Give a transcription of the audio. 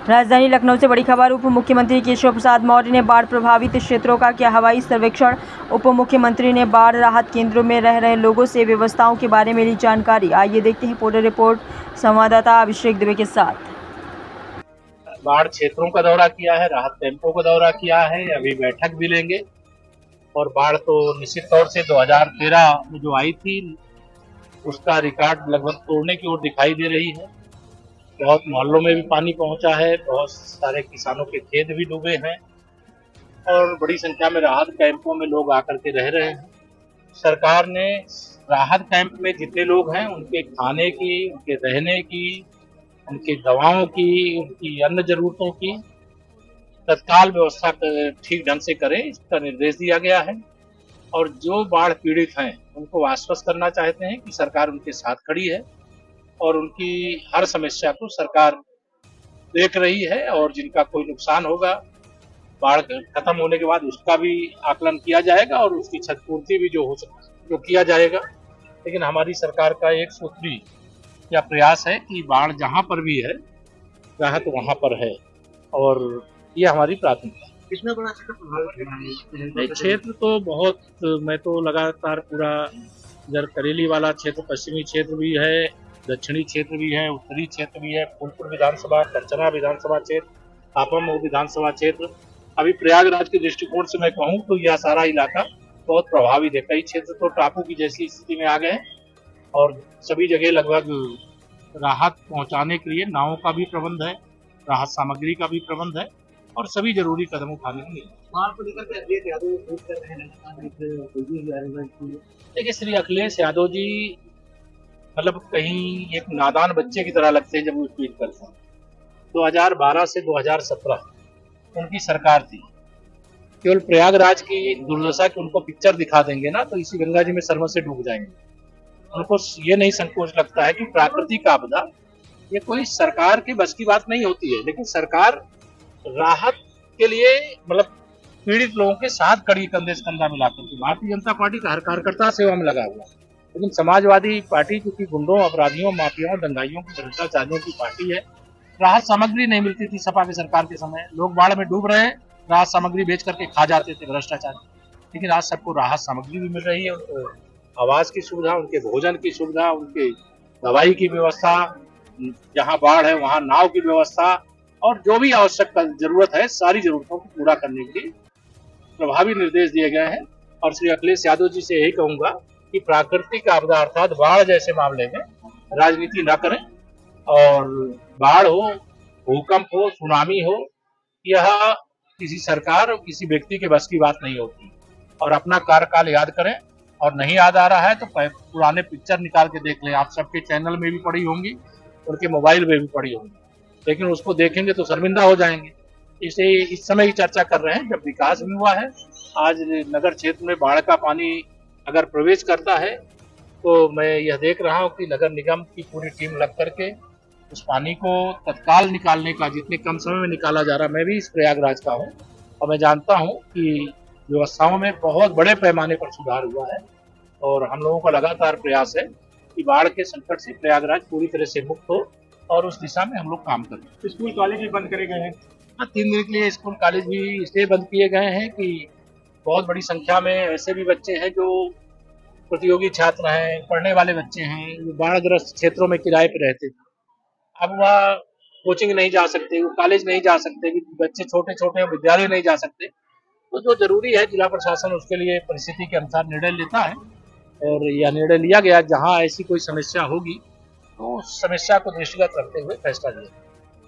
राजधानी लखनऊ से बड़ी खबर। उप मुख्यमंत्री केशव प्रसाद मौर्य ने बाढ़ प्रभावित क्षेत्रों का किया हवाई सर्वेक्षण। उप मुख्यमंत्री ने बाढ़ राहत केंद्रों में रह रहे लोगों से व्यवस्थाओं के बारे में ली जानकारी। आइए देखते हैं पूरी रिपोर्ट संवाददाता अभिषेक दुबे के साथ। बाढ़ क्षेत्रों का दौरा किया है, राहत कैंपों का दौरा किया है, अभी बैठक भी लेंगे। और बाढ़ तो निश्चित तौर से 2013 में जो आई थी उसका रिकॉर्ड लगभग तोड़ने की ओर दिखाई दे रही है। बहुत मोहल्लों में भी पानी पहुंचा है, बहुत सारे किसानों के खेत भी डूबे हैं और बड़ी संख्या में राहत कैंपों में लोग आकर के रह रहे हैं। सरकार ने राहत कैंप में जितने लोग हैं उनके खाने की, उनके रहने की, उनकी दवाओं की, उनकी अन्य जरूरतों की तत्काल व्यवस्था ठीक ढंग से करें, इसका निर्देश दिया गया है। और जो बाढ़ पीड़ित हैं उनको आश्वस्त करना चाहते हैं कि सरकार उनके साथ खड़ी है और उनकी हर समस्या को सरकार देख रही है और जिनका कोई नुकसान होगा बाढ़ खत्म होने के बाद उसका भी आकलन किया जाएगा और उसकी क्षतिपूर्ति भी जो किया जाएगा। लेकिन हमारी सरकार का एक सूत्री या प्रयास है कि बाढ़ जहां पर भी है राहत वहां पर है और ये हमारी प्राथमिकता है। कितना बड़ा प्रभावित क्षेत्र तो बहुत, मैं तो लगातार पूरा इधर करेली वाला क्षेत्र, पश्चिमी क्षेत्र भी है, दक्षिणी क्षेत्र भी है, उत्तरी क्षेत्र भी है, फूलपुर विधानसभा, करचना विधानसभा क्षेत्र, आपम विधानसभा क्षेत्र। अभी प्रयागराज के दृष्टिकोण से मैं कहूँ तो यह सारा इलाका बहुत प्रभावित है। कई क्षेत्र तो टापू की जैसी स्थिति में आ गए और सभी जगह लगभग राहत पहुंचाने के लिए नावों का भी प्रबंध है, राहत सामग्री का भी प्रबंध है और सभी जरूरी कदम उठाने के लिए। देखिए, श्री अखिलेश यादव जी मतलब कहीं एक नादान बच्चे की तरह लगते हैं जब वो ट्वीट करते हैं। 2012 से 2017 उनकी सरकार थी। केवल प्रयागराज की दुर्दशा की उनको पिक्चर दिखा देंगे ना तो इसी गंगा जी में सरमत से डूब जाएंगे। उनको ये नहीं संकोच लगता है कि प्राकृतिक आपदा ये कोई सरकार की बस की बात नहीं होती है, लेकिन सरकार राहत के लिए मतलब पीड़ित लोगों के साथ कड़ी कंधे से कंधा मिलाकर के भारतीय जनता पार्टी का हर कार्यकर्ता सेवा में लगा हुआ है। लेकिन समाजवादी पार्टी क्योंकि गुंडों, अपराधियों, माफियाओं, दंगाइयों की, भ्रष्टाचारियों की पार्टी है। राहत सामग्री नहीं मिलती थी सपा की सरकार के समय, लोग बाढ़ में डूब रहे हैं, राहत सामग्री बेच करके खा जाते थे भ्रष्टाचारी। लेकिन आज सबको राहत सामग्री भी मिल रही है, उनको आवास की सुविधा, उनके भोजन की सुविधा, उनके दवाई की व्यवस्था, जहाँ बाढ़ है वहाँ नाव की व्यवस्था और जो भी आवश्यक जरूरत है सारी जरूरतों को पूरा करने के लिए प्रभावी निर्देश दिए गए हैं। और श्री अखिलेश यादव जी से यही कहूंगा कि प्राकृतिक आपदा अर्थात बाढ़ जैसे मामले में राजनीति न करें और बाढ़ हो, भूकंप हो, सुनामी हो, यह किसी सरकार और किसी व्यक्ति के बस की बात नहीं होती। और अपना कार्यकाल याद करें और नहीं याद आ रहा है तो पुराने पिक्चर निकाल के देख लें। आप सबके चैनल में भी पड़ी होंगी, उनके मोबाइल में भी पड़ी होंगी, लेकिन उसको देखेंगे तो शर्मिंदा हो जाएंगे। इसे इस समय ही चर्चा कर रहे हैं जब विकास भी हुआ है। आज नगर क्षेत्र में बाढ़ का पानी अगर प्रवेश करता है तो मैं यह देख रहा हूँ कि नगर निगम की पूरी टीम लग करके उस पानी को तत्काल निकालने का, जितने कम समय में निकाला जा रहा, मैं भी इस प्रयागराज का हूँ और मैं जानता हूँ कि व्यवस्थाओं में बहुत बड़े पैमाने पर सुधार हुआ है और हम लोगों का लगातार प्रयास है कि बाढ़ के संकट से प्रयागराज पूरी तरह से मुक्त हो और उस दिशा में हम लोग काम करें। स्कूल कॉलेज भी बंद करे गए हैं। 3 दिन के लिए स्कूल कॉलेज भी इसलिए बंद किए गए हैं कि बहुत बड़ी संख्या में ऐसे भी बच्चे हैं जो प्रतियोगी छात्र हैं, पढ़ने वाले बच्चे हैं, जो बाढ़ग्रस्त क्षेत्रों में किराए पर रहते थे। अब वह कोचिंग नहीं जा सकते, वो कॉलेज नहीं जा सकते, बच्चे छोटे छोटे विद्यालय नहीं जा सकते। तो जो जरूरी है जिला प्रशासन उसके लिए परिस्थिति के अनुसार निर्णय लेता है और यह निर्णय लिया गया जहाँ ऐसी कोई समस्या होगी तो उस समस्या को दृष्टिगत रखते हुए फैसला लिया।